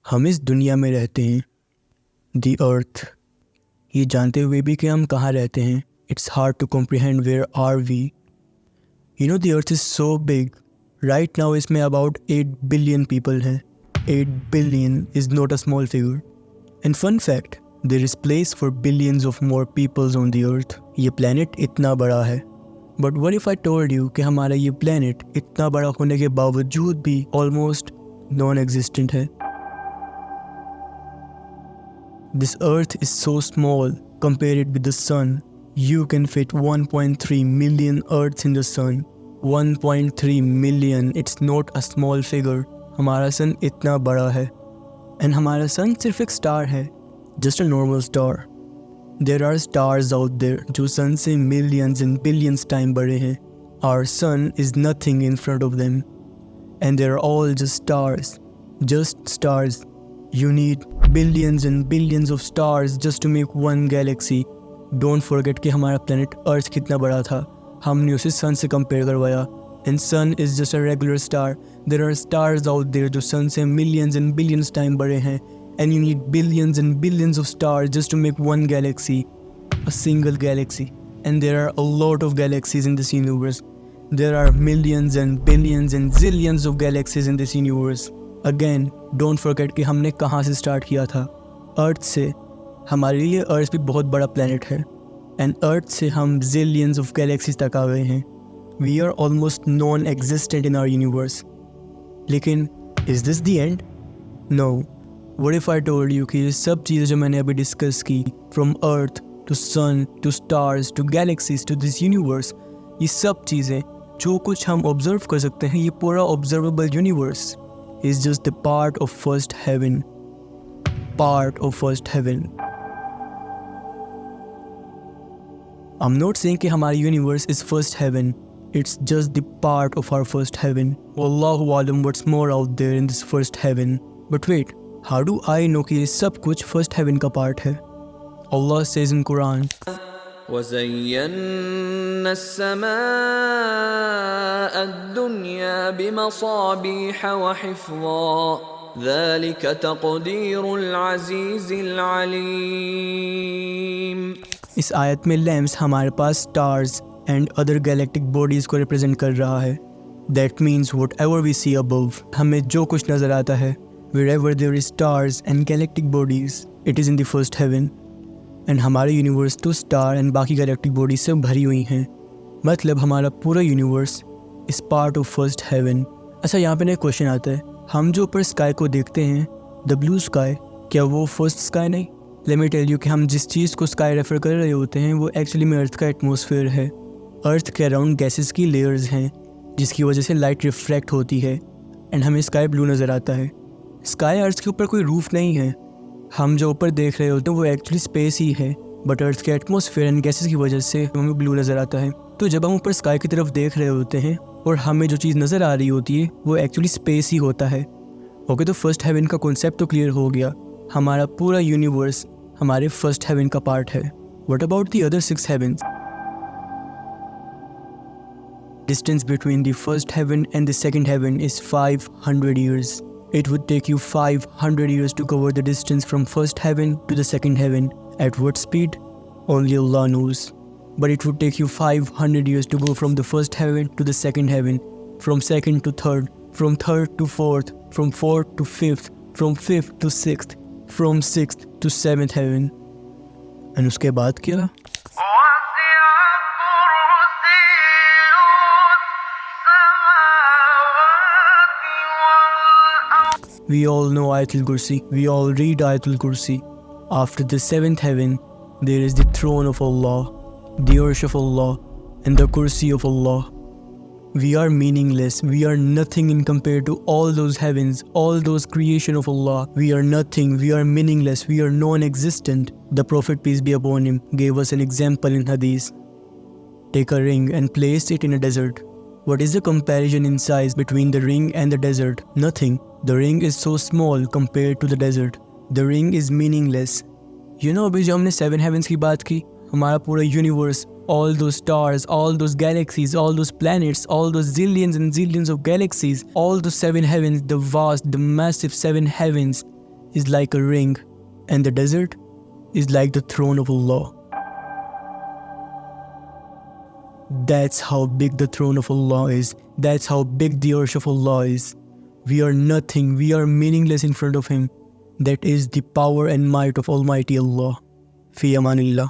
हम इस दुनिया में रहते हैं, दी अर्थ, ये जानते हुए भी कि हम कहाँ रहते हैं. It's hard to comprehend where are we. You know the earth is so big. Right now इसमें अबाउट 8 बिलियन पीपल हैं. 8 billion is not a small figure. And fun fact, there is place for billions of more peoples on the earth. ये planet इतना बड़ा है. But what if I told you कि हमारा ये planet इतना बड़ा होने के बावजूद भी ऑलमोस्ट नॉन एग्जिस्टेंट है. This earth is so small compared with the sun. You can fit 1.3 million earths in the sun. 1.3 million, it's not a small figure. हमारा सन इतना बड़ा है. And हमारा सन सिर्फ एक स्टार है. Just a normal star. There are stars out there जो सन से millions and billions time बड़े हैं. Our sun is nothing in front of them. And they're all just stars. Just stars. You need billions and billions of stars just to make one galaxy. Don't forget कि हमारा planet Earth कितना बड़ा था. हमने उसे sun से compare करवाया. And sun is just a regular star. There are stars out there जो sun से millions and billions time बड़े हैं. And you need billions and billions of stars just to make one galaxy. A single galaxy. And there are a lot of galaxies in this universe. There are millions and billions and zillions of galaxies in this universe. Again don't forget कि हमने कहाँ से start किया था. अर्थ से. हमारे लिए अर्थ भी बहुत बड़ा प्लैनेट है. एंड अर्थ से हम जिलियंस ऑफ गैलेक्सीज तक आ गए हैं. We are almost non existent in our universe. लेकिन is this the end? No. What if I told you कि ये सब चीज़ें जो मैंने अभी डिस्कस की, from earth to sun to stars to galaxies to this universe, ये सब चीज़ें जो कुछ हम ऑब्जर्व कर सकते हैं, ये पूरा observable universe is just the part of first heaven. Part of first heaven. I'm not saying कि हमारी universe is first heaven. It's just the part of our first heaven. Wallahu alam what's more out there in this first heaven. But wait, how do I know कि ये सब कुछ first heaven का part है? Allah says in Quran, وَزَيَّنَّا السَّمَاءَ الدُّنْيَا بِمَصَابِيحَ وَحِفْظًا ذَلِكَ تَقْدِيرُ الْعَزِيزِ الْعَلِيمِ. इस आयत में lamps हमारे पास stars and other galactic bodies को रिप्रेजेंट कर रहा है. That means whatever we see above, हमें जो कुछ नज़र आता है, wherever there is stars and galactic bodies, it is in the first heaven. And हमारे यूनिवर्स तो स्टार एंड बाकी गैलेक्टिक बॉडीज से भरी हुई हैं. मतलब हमारा पूरा यूनिवर्स इस पार्ट ऑफ फर्स्ट हेवन. अच्छा, यहाँ पे ना एक क्वेश्चन आता है. हम जो ऊपर स्काई को देखते हैं, द ब्लू स्काई, क्या वो फर्स्ट स्काई नहीं? लेट मी टेल यू कि हम जिस चीज़ को स्काई रेफर कर रहे होते हैं वो एक्चुअली में अर्थ का एटमॉस्फेयर है. अर्थ के अराउंड गैसेस की लेयर्स हैं जिसकी वजह से लाइट रिफ्रैक्ट होती है एंड हमें स्काई ब्लू नज़र आता है. स्काई अर्थ के ऊपर कोई रूफ नहीं है. हम जो ऊपर देख रहे होते हैं वो एक्चुअली स्पेस ही है, बट अर्थ के एटमॉस्फेयर एंड गैसेस की वजह से हमें ब्लू नज़र आता है. तो जब हम ऊपर स्काई की तरफ देख रहे होते हैं और हमें जो चीज़ नज़र आ रही होती है वो एक्चुअली स्पेस ही होता है. ओके, तो फर्स्ट हेवन का कॉन्सेप्ट तो क्लियर हो गया. हमारा पूरा यूनिवर्स हमारे फर्स्ट हेवन का पार्ट है. What about the other 6 heavens? Distance between the first heaven and the second heaven is 500 years. It would take you 500 years to cover the distance from first heaven to the second heaven. At what speed? Only Allah knows. But it would take you 500 years to go from the first heaven to the second heaven, from second to third, from third to fourth, from fourth to fifth, from fifth to sixth, from sixth to seventh heaven. And उसके बाद क्या? We all know Ayatul Kursi. We all read Ayatul Kursi. After the seventh heaven, there is the throne of Allah, the Arsh of Allah, and the Kursi of Allah. We are meaningless. We are nothing in compared to all those heavens, all those creation of Allah. We are nothing. We are meaningless. We are non-existent. The Prophet, peace be upon him, gave us an example in Hadith. Take a ring and place it in a desert. What is the comparison in size between the ring and the desert? Nothing. The ring is so small compared to the desert. The ring is meaningless. You know, अभी जो हमने 7 heavens की बात की, हमारा पूरा universe, all those stars, all those galaxies, all those planets, all those zillions and zillions of galaxies, all those 7 heavens, the vast, the massive 7 heavens, is like a ring, and the desert is like the throne of Allah. That's how big the throne of Allah is. That's how big the arsh of Allah is. We are nothing, we are meaningless in front of Him. That is the power and might of Almighty Allah. Fi amanillah.